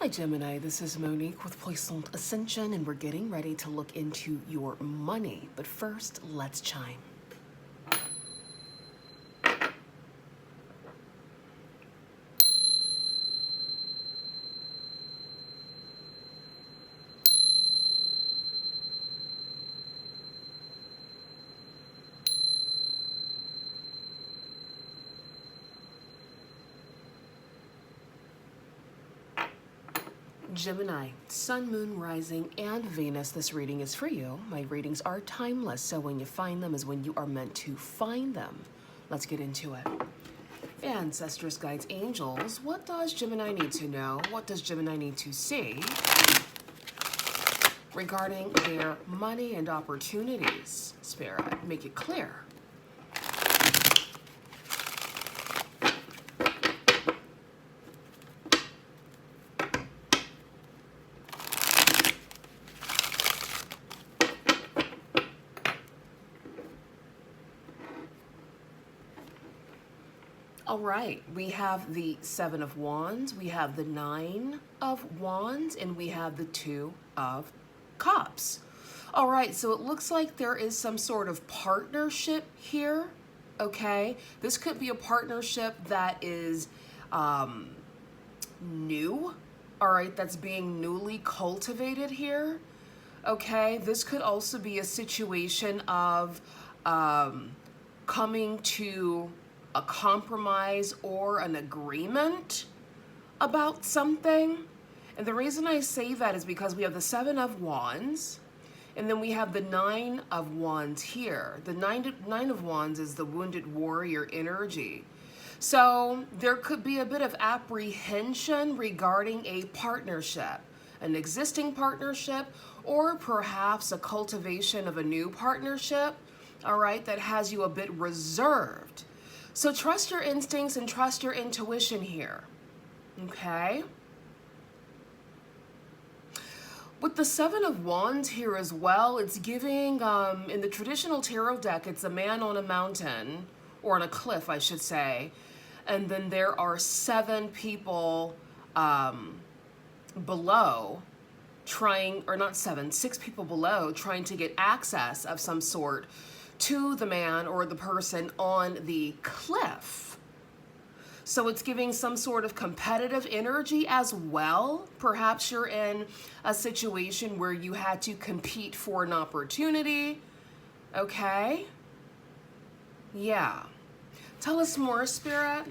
Hi Gemini, this is Monique with Puissant Ascension, and we're getting ready to look into your money. But first, let's chime. Gemini, Sun, Moon, Rising, and Venus. This reading is for you. My readings are timeless, so when you find them is when you are meant to find them. Let's get into it. Ancestors, guides, angels, what does Gemini need to know? What does Gemini need to see regarding their money and opportunities? Spirit, make it clear. All right, we have the Seven of Wands, we have the Nine of Wands, and we have the Two of Cups. All right, so it looks like there is some sort of partnership here, okay? This could be a partnership that is new, all right, that's being newly cultivated here, okay? This could also be a situation of coming to a compromise or an agreement about something. And the reason I say that is because we have the Seven of Wands, and then we have the Nine of Wands here. The nine of Wands is the wounded warrior energy. So there could be a bit of apprehension regarding a partnership, an existing partnership, or perhaps a cultivation of a new partnership, all right, that has you a bit reserved. So trust your instincts and trust your intuition here, okay? With the Seven of Wands here as well, it's giving, in the traditional tarot deck, it's a man on a mountain, or on a cliff, I should say, and then there are seven people below trying, or not seven, six people below trying to get access of some sort to the man or the person on the cliff. So it's giving some sort of competitive energy as well. Perhaps you're in a situation where you had to compete for an opportunity. Okay? Yeah. Tell us more, Spirit.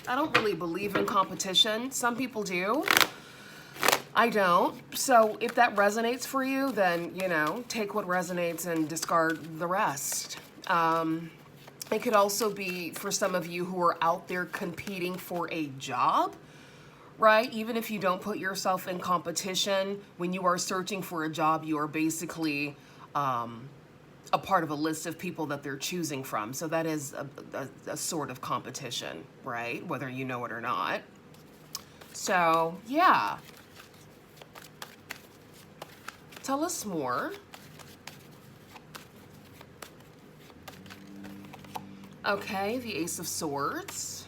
I don't really believe in competition. Some people do. I don't. So if that resonates for you, then, you know, take what resonates and discard the rest. It could also be for some of you who are out there competing for a job, right? Even if you don't put yourself in competition, when you are searching for a job, you are basically a part of a list of people that they're choosing from. So that is a sort of competition, right? Whether you know it or not. So, yeah. Tell us more. Okay, the Ace of Swords.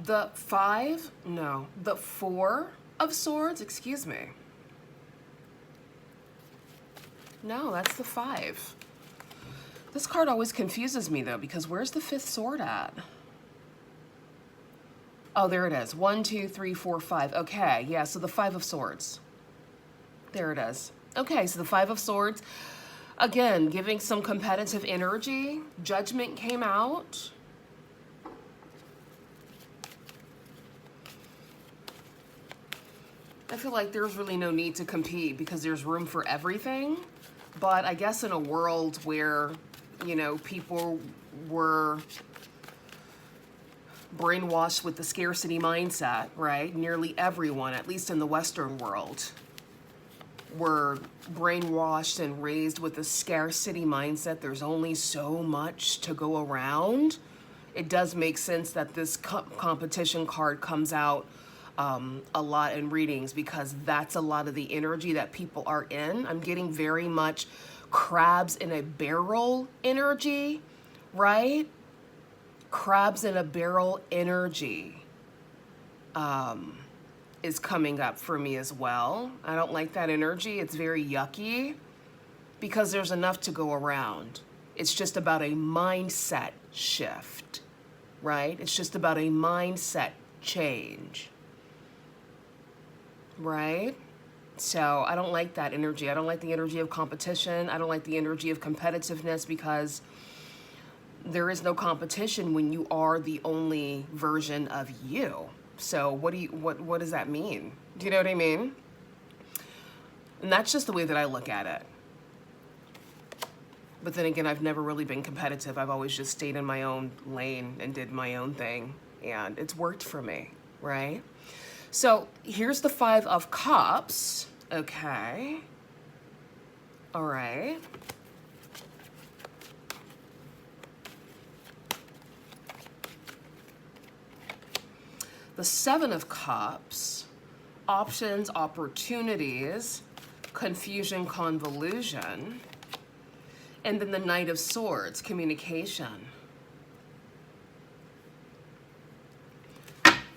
The Four of Swords, excuse me. No, that's the Five. This card always confuses me though, because where's the fifth sword at? Oh, there it is. 1, 2, 3, 4, 5. Okay, yeah, so the Five of Swords. There it is. Okay, so the Five of Swords, again, giving some competitive energy. Judgment came out. I feel like there's really no need to compete because there's room for everything. But I guess in a world where, you know, people were brainwashed with the scarcity mindset, right? Nearly everyone, at least in the Western world, were brainwashed and raised with a scarcity mindset. There's only so much to go around. It does make sense that this competition card comes out a lot in readings, because that's a lot of the energy that people are in. I'm getting very much crabs in a barrel energy, right? Crabs in a barrel energy. is coming up for me as well. I don't like that energy. It's very yucky because there's enough to go around. It's just about a mindset shift, right? It's just about a mindset change, right? So I don't like that energy. I don't like the energy of competition. I don't like the energy of competitiveness because there is no competition when you are the only version of you. So what does that mean? Do you know what I mean? And that's just the way that I look at it. But then again, I've never really been competitive. I've always just stayed in my own lane and did my own thing. And it's worked for me, right? So here's the 5 of Cups. Okay. All right. The 7 of Cups, options, opportunities, confusion, convolution, and then the Knight of Swords, communication.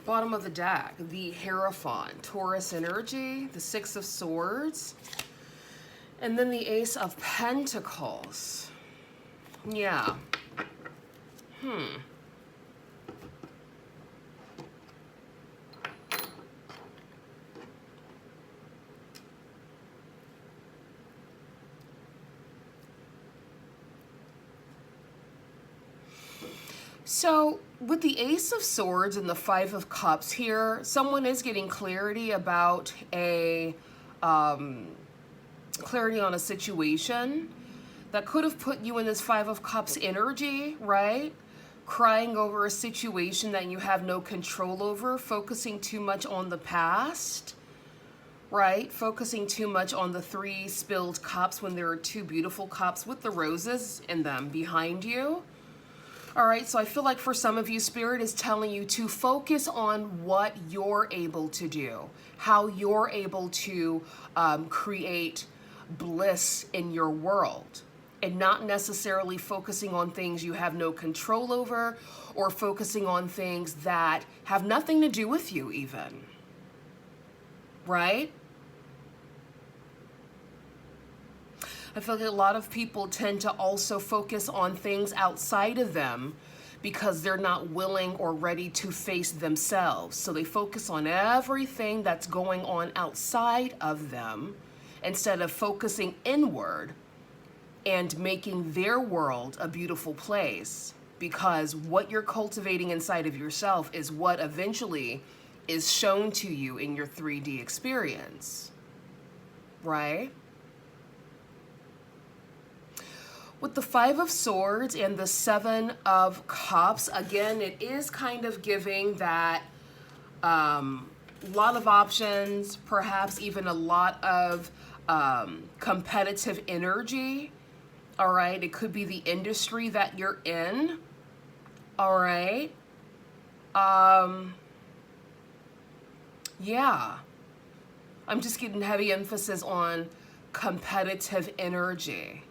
Bottom of the deck, the Hierophant, Taurus energy, the 6 of Swords, and then the Ace of Pentacles. Yeah. So with the Ace of Swords and the 5 of Cups here, someone is getting clarity about clarity on a situation that could have put you in this 5 of Cups energy, right? Crying over a situation that you have no control over, focusing too much on the past, right? Focusing too much on the 3 spilled cups when there are 2 beautiful cups with the roses in them behind you. All right, so I feel like for some of you, Spirit is telling you to focus on what you're able to do, how you're able to create bliss in your world, and not necessarily focusing on things you have no control over or focusing on things that have nothing to do with you even, right? I feel like a lot of people tend to also focus on things outside of them because they're not willing or ready to face themselves. So they focus on everything that's going on outside of them instead of focusing inward and making their world a beautiful place. Because what you're cultivating inside of yourself is what eventually is shown to you in your 3D experience, right? With the 5 of Swords and the 7 of Cups, again, it is kind of giving that lot of options, perhaps even a lot of competitive energy, all right? It could be the industry that you're in, all right? Yeah. I'm just getting heavy emphasis on competitive energy.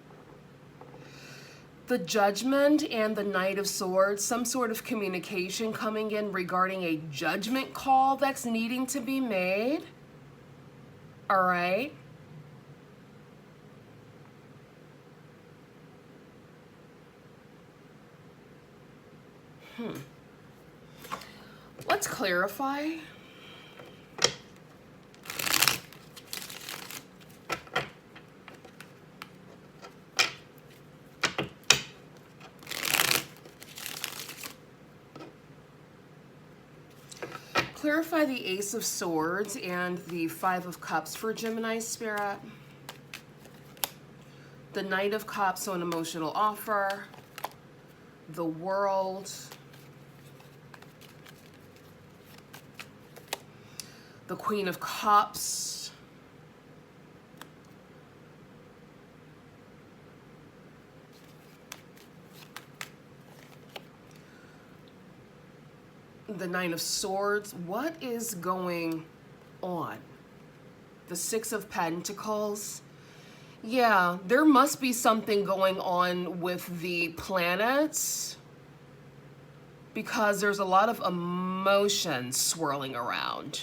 The Judgment and the Knight of Swords, some sort of communication coming in regarding a judgment call that's needing to be made. All right. Let's clarify. Clarify the Ace of Swords and the 5 of Cups for Gemini Spirit. The Knight of Cups, so an emotional offer. The World. The Queen of Cups. The Nine of Swords. What is going on? The 6 of Pentacles. Yeah, there must be something going on with the planets because there's a lot of emotion swirling around.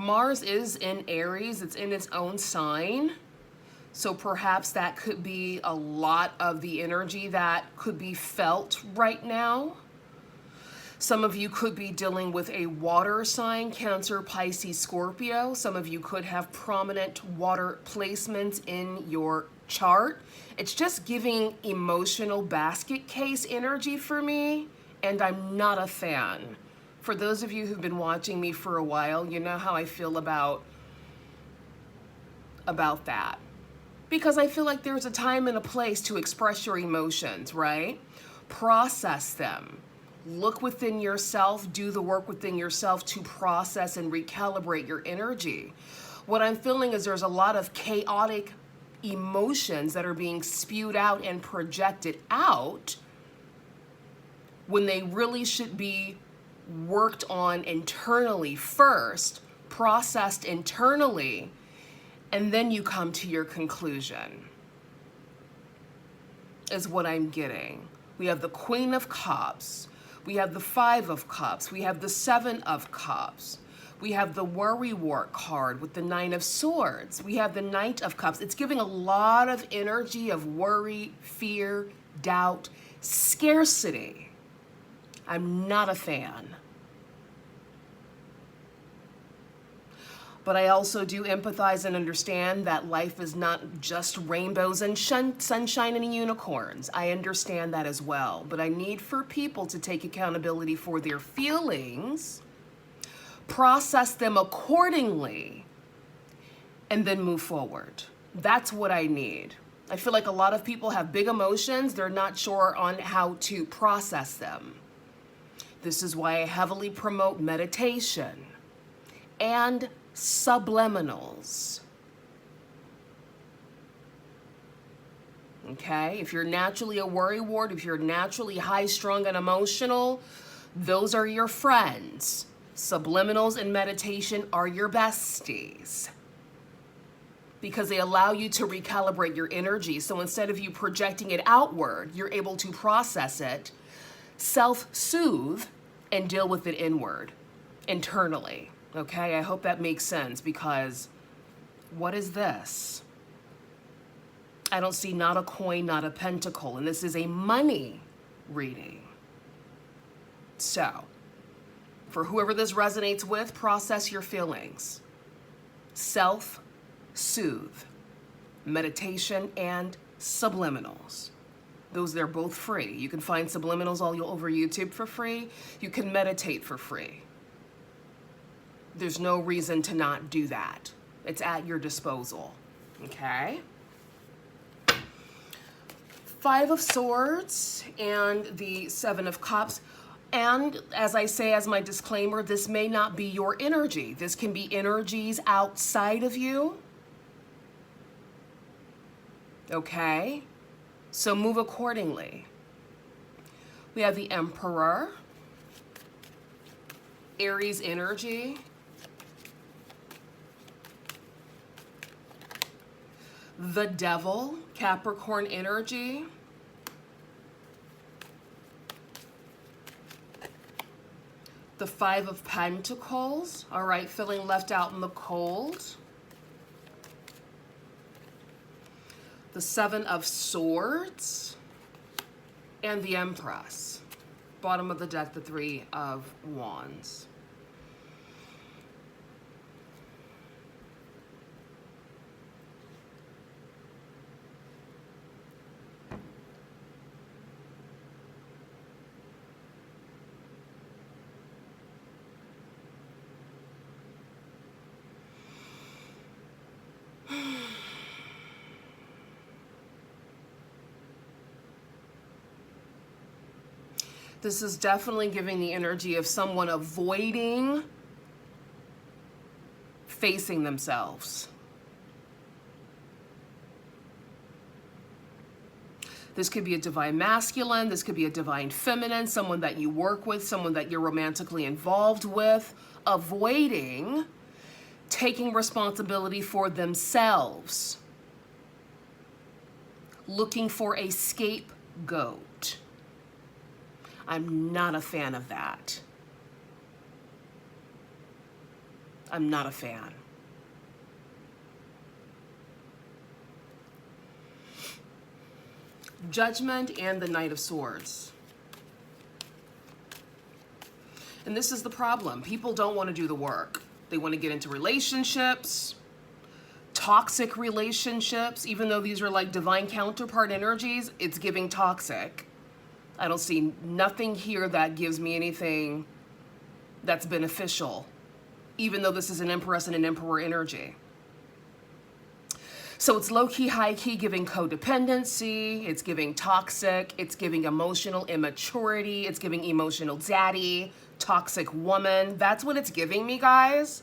Mars is in Aries. It's in its own sign. So perhaps that could be a lot of the energy that could be felt right now. Some of you could be dealing with a water sign, Cancer, Pisces, Scorpio. Some of you could have prominent water placements in your chart. It's just giving emotional basket case energy for me, and I'm not a fan. For those of you who've been watching me for a while, you know how I feel about that. Because I feel like there's a time and a place to express your emotions, right? Process them. Look within yourself, do the work within yourself to process and recalibrate your energy. What I'm feeling is there's a lot of chaotic emotions that are being spewed out and projected out when they really should be worked on internally first, processed internally, and then you come to your conclusion, is what I'm getting. We have the Queen of Cups. We have the Five of Cups. We have the Seven of Cups. We have the Worry Wart card with the Nine of Swords. We have the Knight of Cups. It's giving a lot of energy of worry, fear, doubt, scarcity. I'm not a fan. But I also do empathize and understand that life is not just rainbows and sunshine and unicorns. I understand that as well. But I need for people to take accountability for their feelings, process them accordingly, and then move forward. That's what I need. I feel like a lot of people have big emotions. They're not sure on how to process them. This is why I heavily promote meditation and subliminals. Okay, if you're naturally a worrywart, if you're naturally high-strung and emotional, those are your friends. Subliminals and meditation are your besties because they allow you to recalibrate your energy. So instead of you projecting it outward, you're able to process it, self-soothe, and deal with it inward, internally. Okay, I hope that makes sense, because what is this? I don't see not a coin, not a pentacle, and this is a money reading. So, for whoever this resonates with, process your feelings. Self-soothe, meditation, and subliminals. They're both free. You can find subliminals all over YouTube for free. You can meditate for free. There's no reason to not do that. It's at your disposal, okay? Five of Swords and the Seven of Cups. And as I say, as my disclaimer, this may not be your energy. This can be energies outside of you, okay? So move accordingly. We have the Emperor, Aries energy, the Devil, Capricorn energy, the Five of Pentacles, all right, feeling left out in the cold, the Seven of Swords, and the Empress. Bottom of the deck, the Three of Wands. This is definitely giving the energy of someone avoiding facing themselves. This could be a divine masculine, this could be a divine feminine, someone that you work with, someone that you're romantically involved with, avoiding taking responsibility for themselves, looking for a scapegoat. I'm not a fan of that. I'm not a fan. Judgment and the Knight of Swords. And this is the problem. People don't want to do the work. They want to get into relationships, toxic relationships, even though these are like divine counterpart energies, it's giving toxic. I don't see nothing here that gives me anything that's beneficial, even though this is an Empress and an Emperor energy. So it's low-key, high-key, giving codependency, it's giving toxic, it's giving emotional immaturity, it's giving emotional daddy, toxic woman. That's what it's giving me, guys.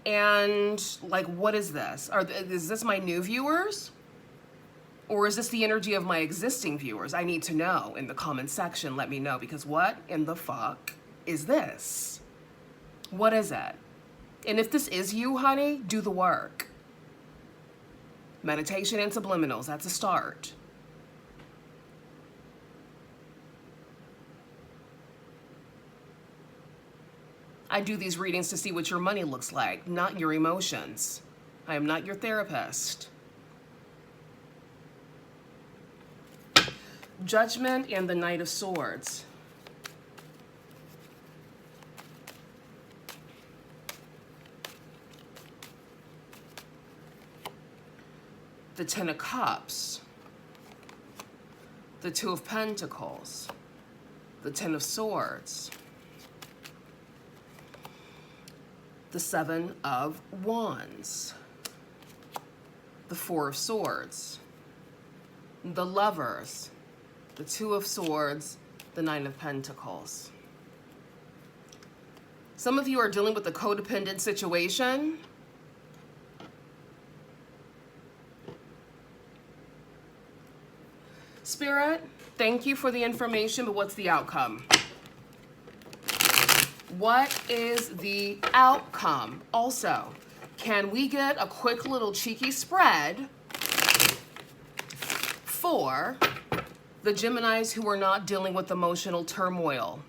And like, what is this? Is this my new viewers? Or is this the energy of my existing viewers? I need to know in the comment section. Let me know, because what in the fuck is this? What is it? And if this is you, honey, do the work. Meditation and subliminals, that's a start. I do these readings to see what your money looks like, not your emotions. I am not your therapist. Judgment and the Knight of Swords. The Ten of Cups, the Two of Pentacles, the Ten of Swords, the Seven of Wands, the Four of Swords, the Lovers, the Two of Swords, the Nine of Pentacles. Some of you are dealing with a codependent situation. Spirit, thank you for the information, but what's the outcome? What is the outcome? Also, can we get a quick little cheeky spread for the Geminis who are not dealing with emotional turmoil?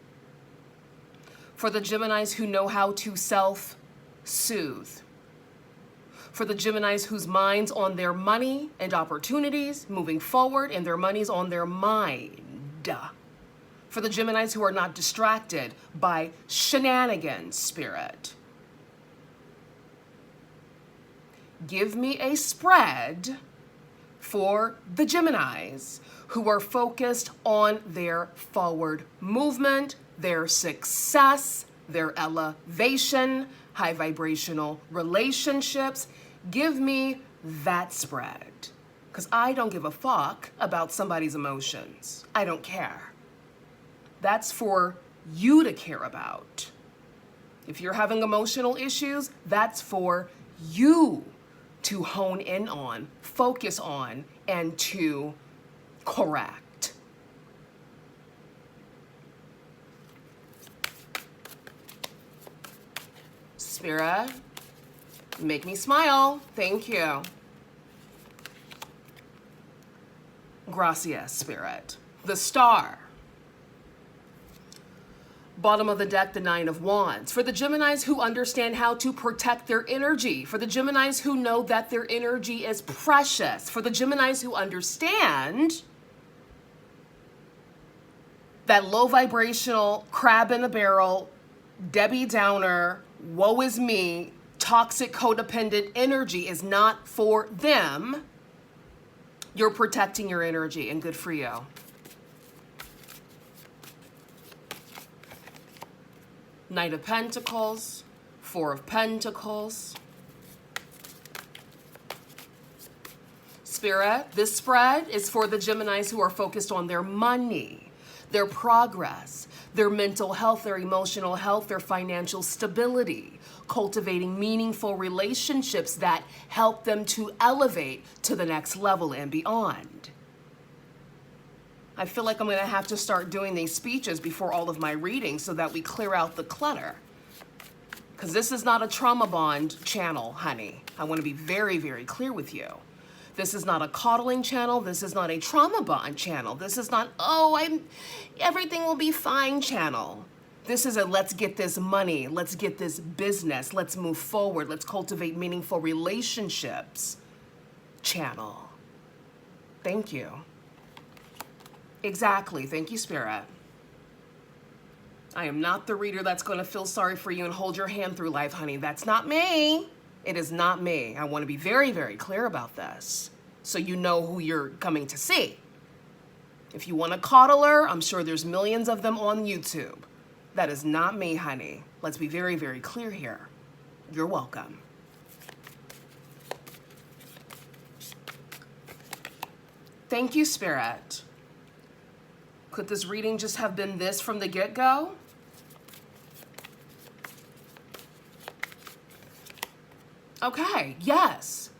For the Geminis who know how to self-soothe? For the Geminis whose mind's on their money and opportunities moving forward, and their money's on their mind. For the Geminis who are not distracted by shenanigans, Spirit. Give me a spread for the Geminis who are focused on their forward movement, their success, their elevation, high vibrational relationships. Give me that spread, because I don't give a fuck about somebody's emotions. I don't care. That's for you to care about. If you're having emotional issues, that's for you to hone in on, focus on, and to correct. Spirit, make me smile. Thank you. Gracias, Spirit. The Star. Bottom of the deck, the Nine of Wands. For the Geminis who understand how to protect their energy. For the Geminis who know that their energy is precious. For the Geminis who understand that low vibrational, crab in a barrel, Debbie Downer, woe is me, toxic codependent energy is not for them. You're protecting your energy, and good for you. Knight of Pentacles, Four of Pentacles. Spirit, this spread is for the Geminis who are focused on their money, their progress, their mental health, their emotional health, their financial stability, cultivating meaningful relationships that help them to elevate to the next level and beyond. I feel like I'm going to have to start doing these speeches before all of my readings so that we clear out the clutter. Because this is not a trauma bond channel, honey. I want to be very, very clear with you. This is not a coddling channel. This is not a trauma bond channel. This is not, everything will be fine channel. This is a let's get this money, let's get this business, let's move forward, let's cultivate meaningful relationships channel. Thank you. Exactly. Thank you, Spirit. I am not the reader that's going to feel sorry for you and hold your hand through life, honey. That's not me. It is not me. I want to be very, very clear about this so you know who you're coming to see. If you want a coddler, I'm sure there's millions of them on YouTube. That is not me, honey. Let's be very, very clear here. You're welcome. Thank you, Spirit. Could this reading just have been this from the get-go? Okay, yes.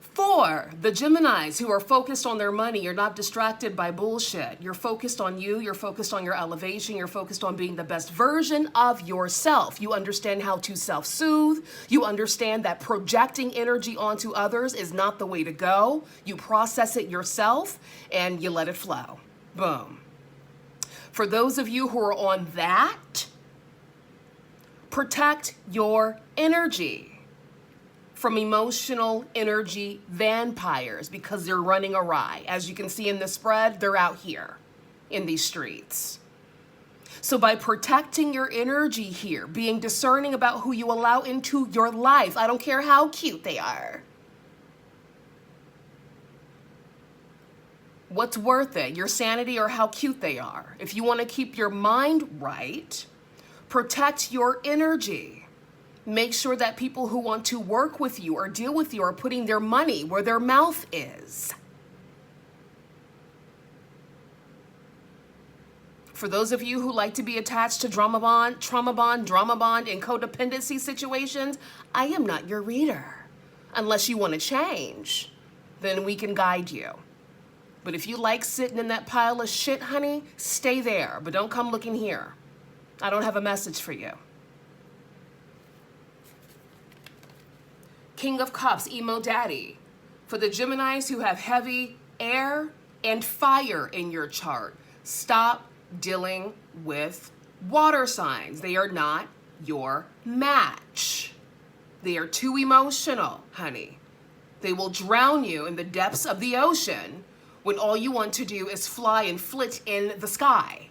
For the Geminis who are focused on their money, you're not distracted by bullshit. You're focused on you, you're focused on your elevation, you're focused on being the best version of yourself. You understand how to self-soothe. You understand that projecting energy onto others is not the way to go. You process it yourself and you let it flow. Boom. For those of you who are on that, protect your energy from emotional energy vampires because they're running awry. As you can see in the spread, they're out here in these streets. So by protecting your energy here, being discerning about who you allow into your life, I don't care how cute they are. What's worth it? Your sanity or how cute they are? If you want to keep your mind right, protect your energy. Make sure that people who want to work with you or deal with you are putting their money where their mouth is. For those of you who like to be attached to trauma bond, and codependency situations, I am not your reader. Unless you want to change, then we can guide you. But if you like sitting in that pile of shit, honey, stay there. But don't come looking here. I don't have a message for you. King of Cups, Emo Daddy. For the Geminis who have heavy air and fire in your chart, stop dealing with water signs. They are not your match. They are too emotional, honey. They will drown you in the depths of the ocean when all you want to do is fly and flit in the sky.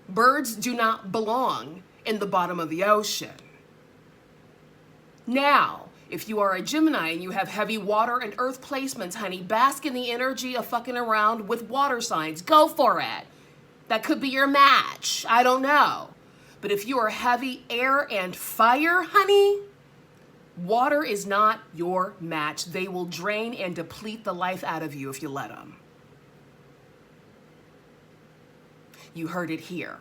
Birds do not belong in the bottom of the ocean. Now, if you are a Gemini and you have heavy water and earth placements, honey, bask in the energy of fucking around with water signs. Go for it. That could be your match. I don't know. But if you are heavy air and fire, honey, water is not your match. They will drain and deplete the life out of you if you let them. You heard it here.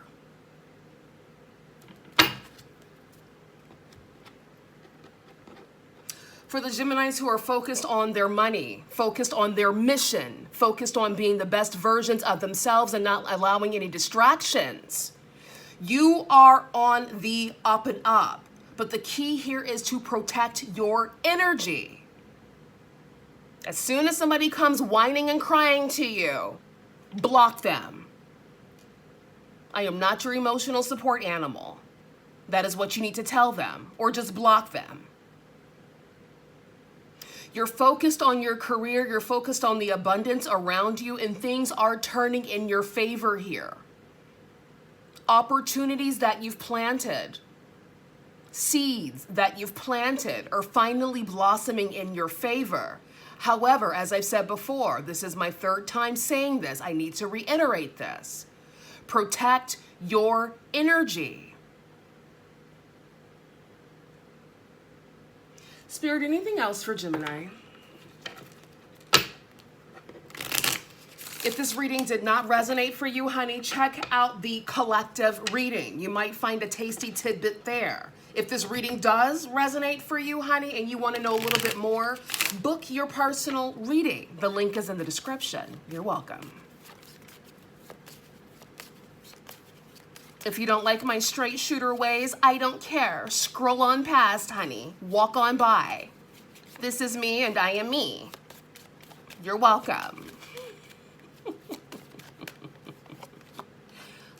For the Geminis who are focused on their money, focused on their mission, focused on being the best versions of themselves and not allowing any distractions, you are on the up and up. But the key here is to protect your energy. As soon as somebody comes whining and crying to you, block them. I am not your emotional support animal. That is what you need to tell them, or just block them. You're focused on your career, you're focused on the abundance around you, and things are turning in your favor here. Opportunities that you've planted, seeds that you've planted are finally blossoming in your favor. However, as I've said before, this is my third time saying this, I need to reiterate this. Protect your energy. Spirit, anything else for Gemini? If this reading did not resonate for you, honey, check out the collective reading. You might find a tasty tidbit there. If this reading does resonate for you, honey, and you want to know a little bit more, book your personal reading. The link is in the description. You're welcome. If you don't like my straight shooter ways, I don't care. Scroll on past, honey. Walk on by. This is me and I am me. You're welcome.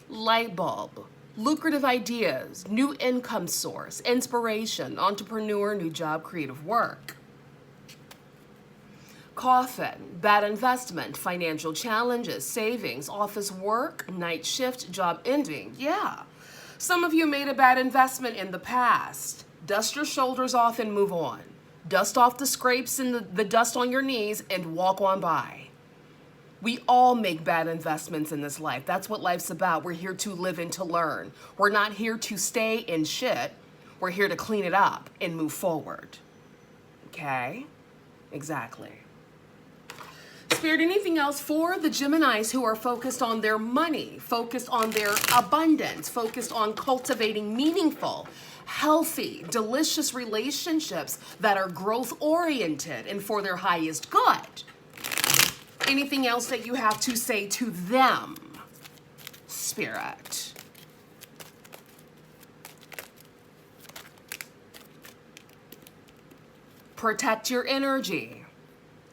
Light bulb. lucrative ideas, new income source, inspiration, entrepreneur, new job, creative work. Coffin, bad investment, financial challenges, savings, office work, night shift, job ending. Yeah. Some of you made a bad investment in the past. Dust your shoulders off and move on. Dust off the scrapes and the dust on your knees and walk on by. We all make bad investments in this life. That's what life's about. We're here to live and to learn. We're not here to stay in shit. We're here to clean it up and move forward. Okay? Exactly. Spirit, anything else for the Geminis who are focused on their money, focused on their abundance, focused on cultivating meaningful, healthy, delicious relationships that are growth-oriented and for their highest good? Anything else that you have to say to them, Spirit? Protect your energy.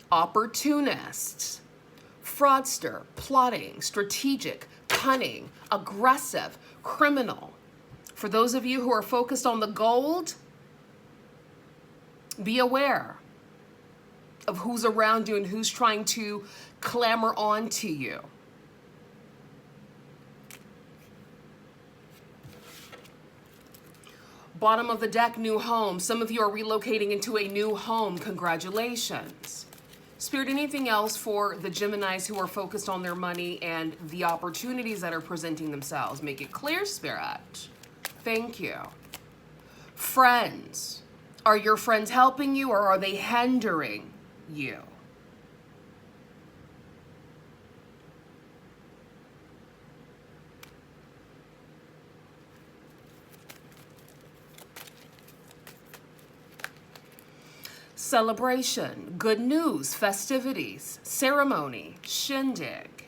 Opportunist, fraudster, plotting, strategic, cunning, aggressive, criminal. For those of you who are focused on the gold, be aware of who's around you and who's trying to clamor on to you. Bottom of the deck, new home. Some of you are relocating into a new home. Congratulations. Spirit, anything else for the Geminis who are focused on their money and the opportunities that are presenting themselves? Make it clear, Spirit. Thank you. Friends. Are your friends helping you or are they hindering you? Celebration, good news, festivities, ceremony, shindig.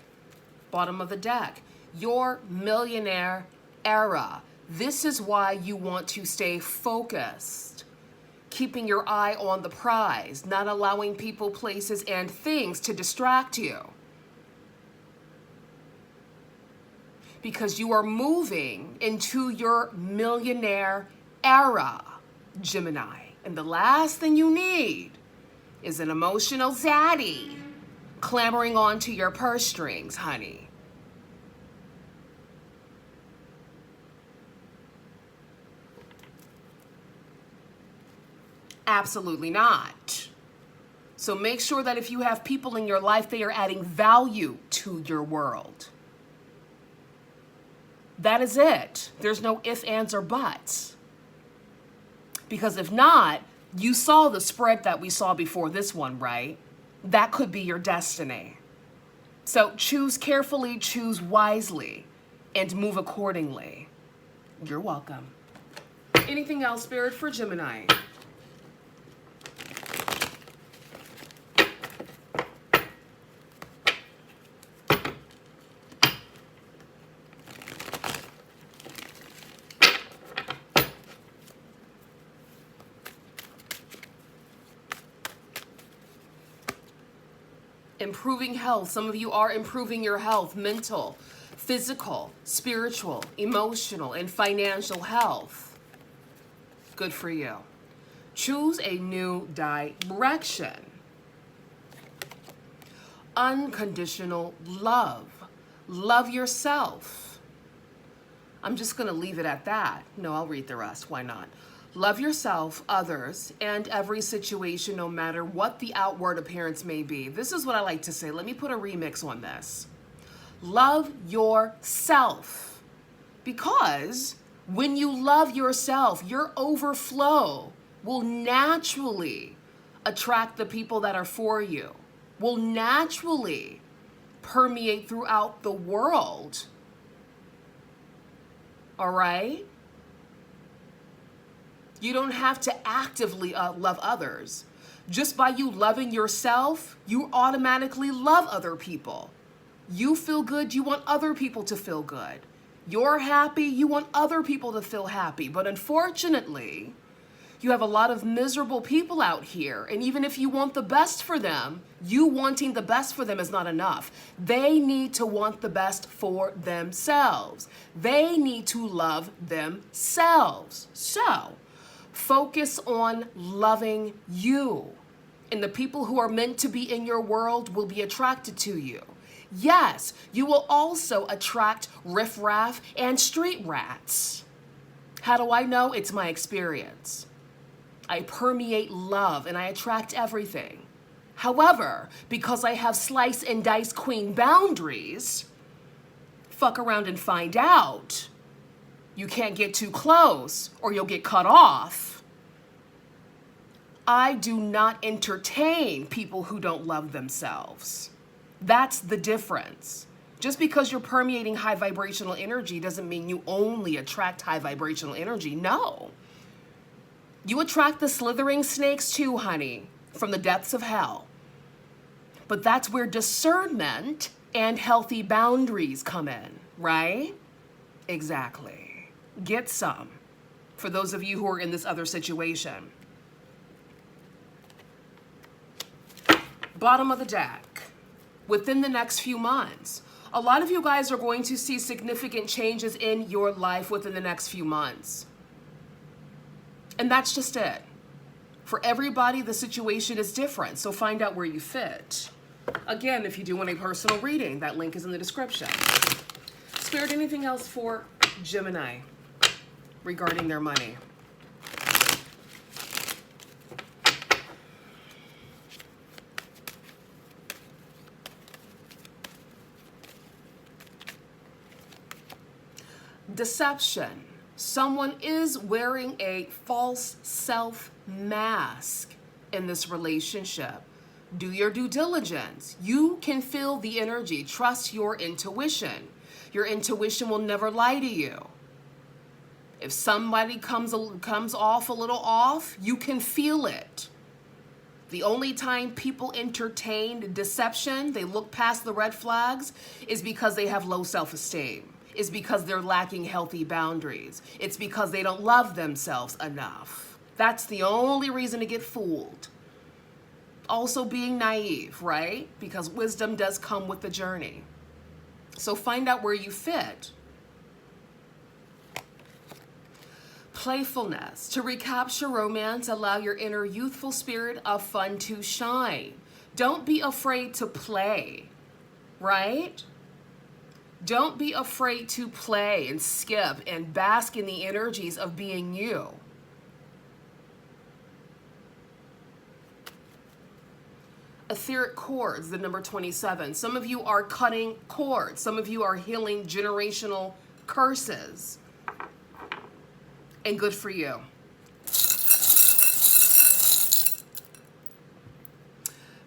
Bottom of the deck, your millionaire era. This is why you want to stay focused, keeping your eye on the prize, not allowing people, places, and things to distract you. Because you are moving into your millionaire era, Gemini. And the last thing you need is an emotional zaddy clamoring onto your purse strings, honey. Absolutely not. So make sure that if you have people in your life, they are adding value to your world. That is it. There's no ifs, ands, or buts. Because if not, you saw the spread that we saw before this one, right? That could be your destiny. So choose carefully, choose wisely, and move accordingly. You're welcome. Anything else, Spirit, for Gemini? Improving health. Some of you are improving your health, mental, physical, spiritual, emotional, and financial health. Good for you. Choose a new direction. Unconditional love. Love yourself. I'm just going to leave it at that. No, I'll read the rest. Why not? Love yourself, others, and every situation, no matter what the outward appearance may be. This is what I like to say. Let me put a remix on this. Love yourself. Because when you love yourself, your overflow will naturally attract the people that are for you, will naturally permeate throughout the world. All right? You don't have to actively love others. Just by you loving yourself, you automatically love other people. You feel good, you want other people to feel good. You're happy, you want other people to feel happy. But unfortunately, You have a lot of miserable people out here. And even if you want the best for them, you wanting the best for them is not enough. They need to want the best for themselves. They need to love themselves. So, focus on loving you. And the people who are meant to be in your world will be attracted to you. Yes, you will also attract riffraff and street rats. How do I know? It's my experience. I permeate love and I attract everything. However, because I have slice and dice queen boundaries, fuck around and find out. You can't get too close or you'll get cut off. I do not entertain people who don't love themselves. That's the difference. Just because you're permeating high vibrational energy doesn't mean you only attract high vibrational energy. No. You attract the slithering snakes too, honey, from the depths of hell. But that's where discernment and healthy boundaries come in, right? Exactly. Get some for those of you who are in this other situation. Bottom of the deck. Within the next few months, a lot of you guys are going to see significant changes in your life within the next few months. And that's just it. For everybody, the situation is different, so find out where you fit. Again, if you do want a personal reading, that link is in the description. Spirit, anything else for Gemini regarding their money? Deception. Someone is wearing a false self mask in this relationship. Do your due diligence. You can feel the energy. Trust your intuition. Your intuition will never lie to you. If somebody comes off a little off, you can feel it. The only time people entertain deception, they look past the red flags, is because they have low self-esteem. It's because they're lacking healthy boundaries. It's because they don't love themselves enough. That's the only reason to get fooled. Also being naive, right? Because wisdom does come with the journey. So find out where you fit. Playfulness. To recapture romance, allow your inner youthful spirit of fun to shine. Don't be afraid to play, right? Don't be afraid to play and skip and bask in the energies of being you. Etheric cords, the number 27. Some of you are cutting cords. Some of you are healing generational curses. And good for you.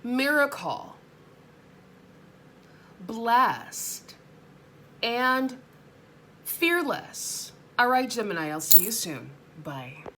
Miracle. Blessed. And fearless. All right, Gemini, I'll see you soon. Bye.